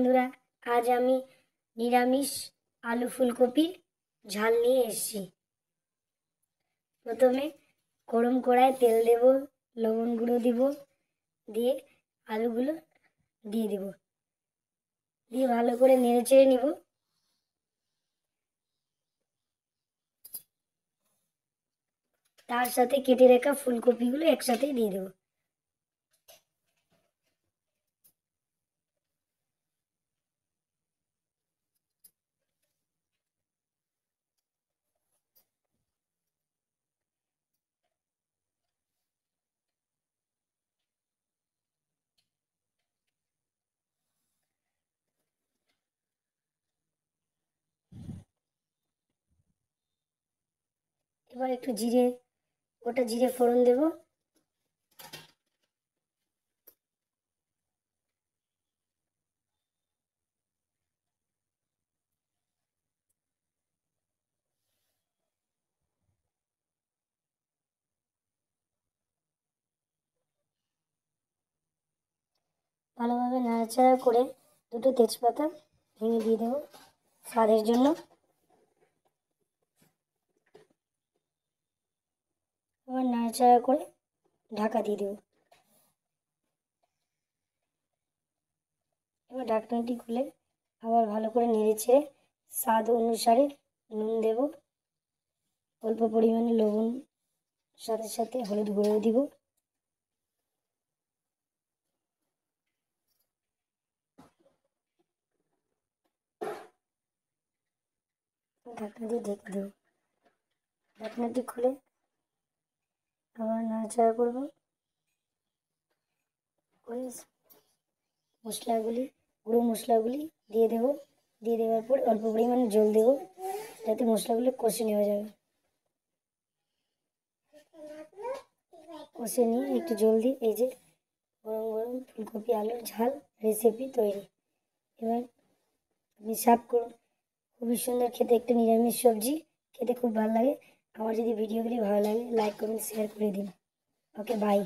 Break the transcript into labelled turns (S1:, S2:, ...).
S1: বন্ধুরা, আজ আমি নিরামিষ আলু ফুলকপির ঝাল নিয়ে এসেছি। প্রথমে গরম কড়ায় তেল দেব, লবণ গুঁড়ো দিব, দিয়ে আলুগুলো দিয়ে দেব, দিয়ে ভালো করে নেড়ে চেড়ে নিব। তার সাথে কেটে রাখা ফুলকপিগুলো একসাথে দিয়ে দেব। এবার একটু গোটা জিরে ফোড়ন দেব। ভালোভাবে নাড়াচাড়া করে দুটো তেজপাতা ভেঙে দিয়ে দেবো স্বাদের জন্য। আবার নাড়াচাড়া করে ঢাকা দিয়ে দেবো। এবার ঢাকনাটি খুলে আবার ভালো করে নেড়ে ছেড়ে স্বাদ অনুসারে নুন দেব, অল্প পরিমাণে লবণ, সাথে সাথে হলুদ গুঁড়ো দিব। ঢাকনা দিয়ে ঢেকে দেব। ঢাকনাটি খুলে আবার নাড়াচাড়া করব করে গুঁড়ো মশলাগুলি দিয়ে দেব। দিয়ে দেওয়ার পর অল্প পরিমাণে জল দেব, যাতে মশলাগুলো কষে নেওয়া যাবে। কষে নিয়ে একটু জল দিয়ে এই যে গরম গরম ফুলকপি আলুর ঝাল রেসিপি তৈরি। এবার আপনি সার্ভ করুন। খুবই সুন্দর খেতে একটা নিরামিষ সবজি, খেতে খুব ভালো লাগে। আমার যদি ভিডিওগুলি ভালো লাগে লাইক কমেন্ট শেয়ার করে দিন। ওকে, বাই।